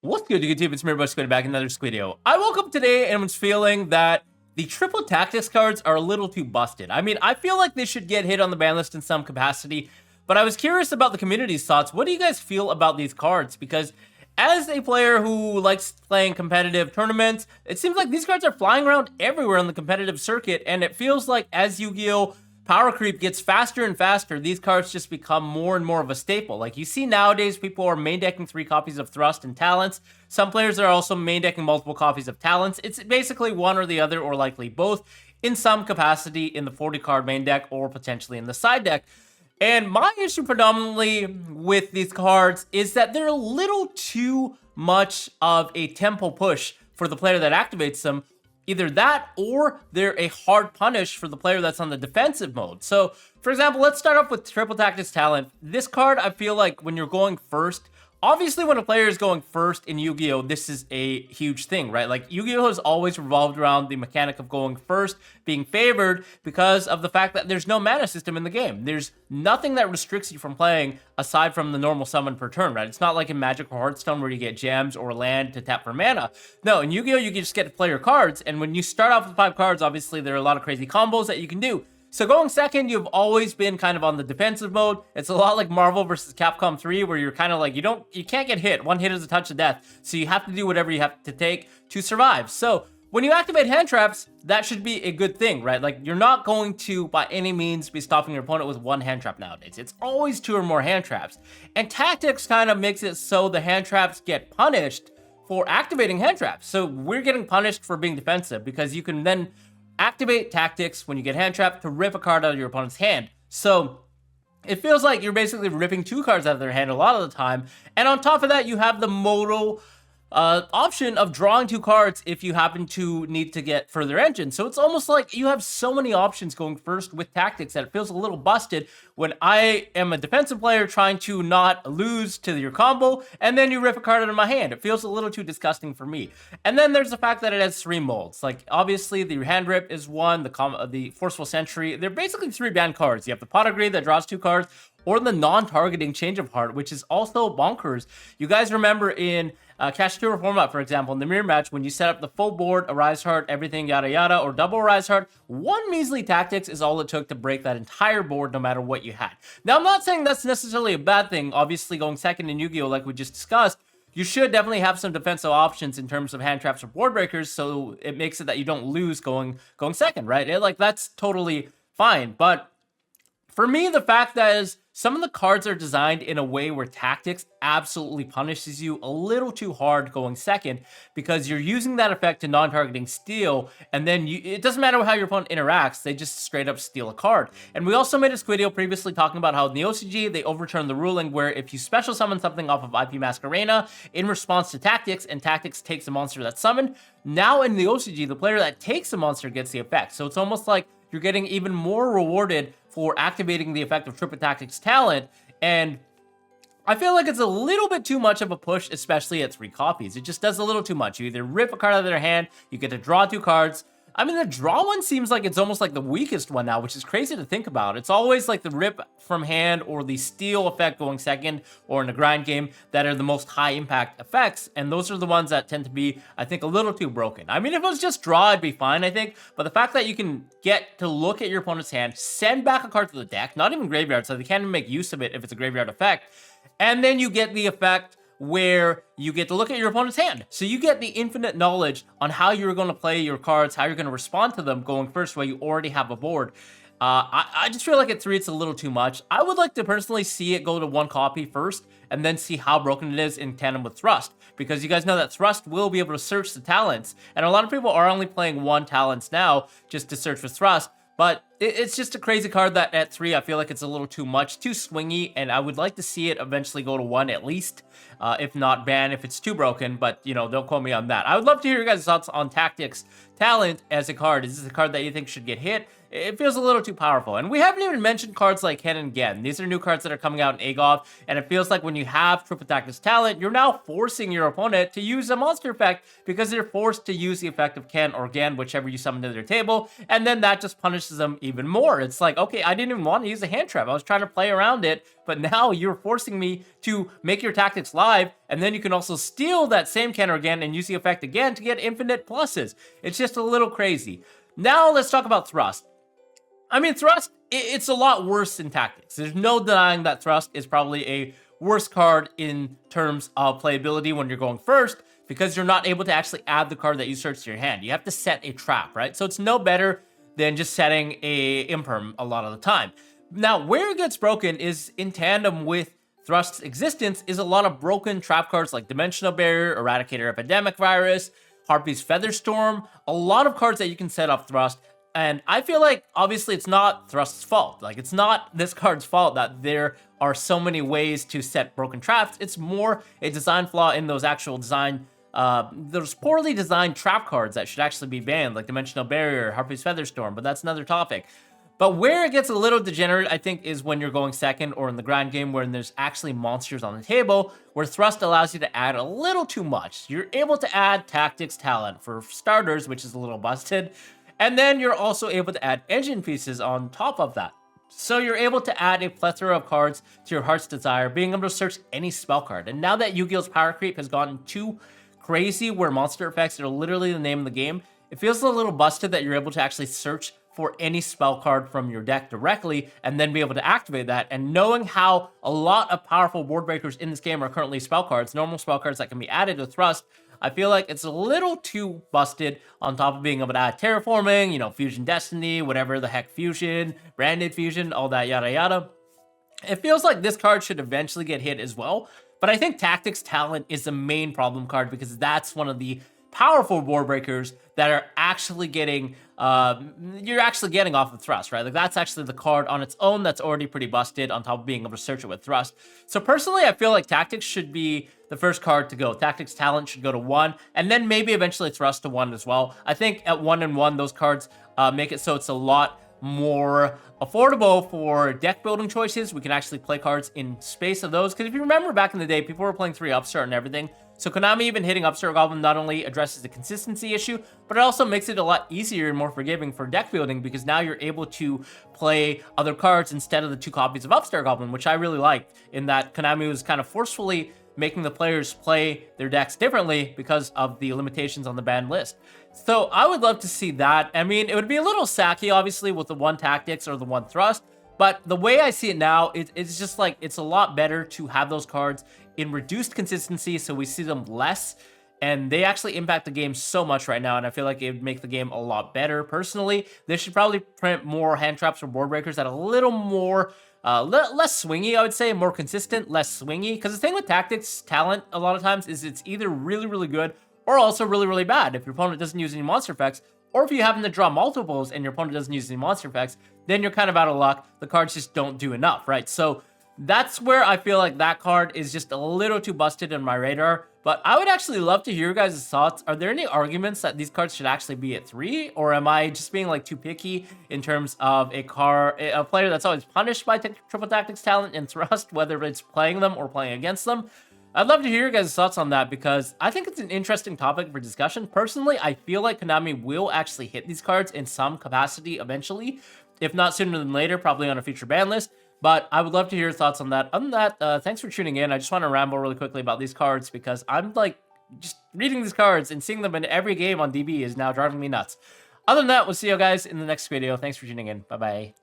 What's good, YouTube? It's me, Squid, back in another Squidio. I woke up today and was feeling that the triple tactics cards are a little too busted. I mean, I feel like they should get hit on the ban list in some capacity, but I was curious about the community's thoughts. What do you guys feel about these cards? Because as a player who likes playing competitive tournaments, it seems like these cards are flying around everywhere on the competitive circuit, and it feels like as Yu-Gi-Oh! Power creep gets faster and faster, these cards just become more and more of a staple. Like you see nowadays, people are main decking 3 copies of Thrust and Talents. Some players are also main decking multiple copies of Talents. It's basically one or the other, or likely both, in some capacity in the 40 card main deck or potentially in the side deck. And my issue predominantly with these cards is that they're a little too much of a tempo push for the player that activates them. Either that, or they're a hard punish for the player that's on the defensive mode. So, for example, let's start off with Triple Tactics Talent. This card, I feel like when you're going first, obviously when a player is going first in Yu-Gi-Oh, this is a huge thing, right? Like, Yu-Gi-Oh has always revolved around the mechanic of going first, being favored, because of the fact that there's no mana system in the game. There's nothing that restricts you from playing aside from the normal summon per turn, right? It's not like in Magic or Hearthstone where you get gems or land to tap for mana. No, in Yu-Gi-Oh, you just get to play your cards, and when you start off with 5 cards, obviously there are a lot of crazy combos that you can do. So going second, you've always been kind of on the defensive mode. It's a lot like Marvel versus Capcom 3, where you're kind of like, you can't get hit. One hit is a touch of death. So you have to do whatever you have to take to survive. So when you activate hand traps, that should be a good thing, right? Like, you're not going to, by any means, be stopping your opponent with 1 hand trap nowadays. It's always 2 or more hand traps. And Tactics kind of makes it so the hand traps get punished for activating hand traps. So we're getting punished for being defensive because you can then activate Tactics when you get hand trapped to rip a card out of your opponent's hand. So it feels like you're basically ripping 2 cards out of their hand a lot of the time. And on top of that, you have the modal option of drawing 2 cards if you happen to need to get further engine. So it's almost like you have so many options going first with Tactics that it feels a little busted when I am a defensive player trying to not lose to your combo, and then you rip a card out of my hand. It feels a little too disgusting for me. And then there's the fact that it has 3 molds. Like, obviously, the hand rip is one, the Forceful Sentry. They're basically 3 banned cards. You have the Pot of Greed that draws 2 cards, or the non-targeting Change of Heart, which is also bonkers. You guys remember in Cash Tour format, for example, in the mirror match, when you set up the full board, Arise Heart, everything, yada yada, or double Arise Heart, 1 measly Tactics is all it took to break that entire board, no matter what you had. Now, I'm not saying that's necessarily a bad thing. Obviously, going second in Yu-Gi-Oh, like we just discussed, you should definitely have some defensive options in terms of hand traps or board breakers, so it makes it that you don't lose going second, right? That's totally fine. But for me, the fact that is some of the cards are designed in a way where Tactics absolutely punishes you a little too hard going second, because you're using that effect to non-targeting steal, and then it doesn't matter how your opponent interacts, they just straight up steal a card. And we also made a video previously talking about how in the OCG, they overturned the ruling where if you special summon something off of IP Mask Arena in response to Tactics, and Tactics takes a monster that's summoned, now in the OCG, the player that takes the monster gets the effect. So it's almost like you're getting even more rewarded for activating the effect of Triple Tactics Talent, and I feel like it's a little bit too much of a push, especially at 3 copies. It just does a little too much. You either rip a card out of their hand, you get to draw 2 cards. I mean, the draw one seems like it's almost like the weakest one now, which is crazy to think about. It's always like the rip from hand or the steal effect going second, or in a grind game, that are the most high impact effects, and those are the ones that tend to be, I think, a little too broken. I mean, if it was just draw, it'd be fine, I think, but the fact that you can get to look at your opponent's hand, send back a card to the deck, not even graveyard, so they can't even make use of it if it's a graveyard effect, and then you get the effect where you get to look at your opponent's hand. So you get the infinite knowledge on how you're going to play your cards, how you're going to respond to them going first while you already have a board. I just feel like at 3, it's a little too much. I would like to personally see it go to 1 copy first, and then see how broken it is in tandem with Thrust. Because you guys know that Thrust will be able to search the talents, and a lot of people are only playing 1 talents now just to search for Thrust. But it's just a crazy card that at 3, I feel like it's a little too much, too swingy, and I would like to see it eventually go to 1 at least, if not ban if it's too broken, but, you know, don't quote me on that. I would love to hear your guys' thoughts on Tactics Talent as a card. Is this a card that you think should get hit? It feels a little too powerful. And we haven't even mentioned cards like Hen and Gen. These are new cards that are coming out in AGOV, and it feels like when you have Triple Tactics Talent, you're now forcing your opponent to use a monster effect, because they're forced to use the effect of Ken or Gen, whichever you summon to their table, and then that just punishes them even even more. It's like, okay, I didn't even want to use a hand trap. I was trying to play around it, but now you're forcing me to make your tactics live, and then you can also steal that same counter again and use the effect again to get infinite pluses. It's just a little crazy. Now let's talk about thrust. I mean, thrust, it's a lot worse in tactics. There's no denying that thrust is probably a worse card in terms of playability when you're going first, because you're not able to actually add the card that you search to your hand. You have to set a trap, right? So it's no better than just setting a imperm a lot of the time. Now, where it gets broken is in tandem with Thrust's existence is a lot of broken trap cards like Dimensional Barrier, Eradicator Epidemic Virus, Harpy's Featherstorm, a lot of cards that you can set up Thrust. And I feel like, obviously, it's not Thrust's fault. Like, it's not this card's fault that there are so many ways to set broken traps. It's more a design flaw in those actual design, those poorly designed trap cards that should actually be banned, like Dimensional Barrier, Harpy's Featherstorm, but that's another topic. But where it gets a little degenerate, I think, is when you're going second or in the grind game where there's actually monsters on the table, where Thrust allows you to add a little too much. You're able to add Tactics Talent for starters, which is a little busted, and then you're also able to add engine pieces on top of that. So you're able to add a plethora of cards to your heart's desire, being able to search any spell card. And now that Yu-Gi-Oh's power creep has gotten too crazy, where monster effects are literally the name of the game, it feels a little busted that you're able to actually search for any spell card from your deck directly and then be able to activate that. And knowing how a lot of powerful board breakers in this game are currently spell cards, normal spell cards that can be added to Thrust, I feel like it's a little too busted, on top of being able to add terraforming, you know, Fusion Destiny, whatever the heck Fusion, Branded Fusion, all that yada yada. It feels like this card should eventually get hit as well, but I think Tactics Talent is the main problem card because that's one of the powerful board breakers that are actually getting, you're actually getting off of Thrust, right? Like, that's actually the card on its own that's already pretty busted, on top of being able to search it with Thrust. So personally, I feel like Tactics should be the first card to go. Tactics Talent should go to 1, and then maybe eventually Thrust to 1 as well. I think at 1 and 1, those cards make it so it's a lot more affordable for deck building choices. We can actually play cards in space of those, because if you remember back in the day, people were playing 3 Upstart and everything. So Konami even hitting Upstart Goblin not only addresses the consistency issue, but it also makes it a lot easier and more forgiving for deck building, because now you're able to play other cards instead of the 2 copies of Upstart Goblin, which I really liked, in that Konami was kind of forcefully making the players play their decks differently because of the limitations on the banned list. So I would love to see that. I mean, it would be a little sacky, obviously, with the 1 Tactics or the 1 Thrust, but the way I see it now, it's just like, it's a lot better to have those cards in reduced consistency, so we see them less, and they actually impact the game so much right now, and I feel like it would make the game a lot better. Personally, they should probably print more hand traps or board breakers that are a little more less swingy, I would say, more consistent, less swingy, because the thing with Tactics Talent a lot of times is it's either really, really good or also really, really bad. If your opponent doesn't use any monster effects, or if you happen to draw multiples and your opponent doesn't use any monster effects, then you're kind of out of luck. The cards just don't do enough, right? So that's where I feel like that card is just a little too busted in my radar. But I would actually love to hear your guys' thoughts. Are there any arguments that these cards should actually be at 3? Or am I just being like too picky in terms of a player that's always punished by Triple Tactics Talent and Thrust, whether it's playing them or playing against them? I'd love to hear your guys' thoughts on that, because I think it's an interesting topic for discussion. Personally, I feel like Konami will actually hit these cards in some capacity eventually, if not sooner than later, probably on a future ban list. But I would love to hear your thoughts on that. Other than that, thanks for tuning in. I just want to ramble really quickly about these cards, because I'm like, just reading these cards and seeing them in every game on DB is now driving me nuts. Other than that, we'll see you guys in the next video. Thanks for tuning in. Bye-bye.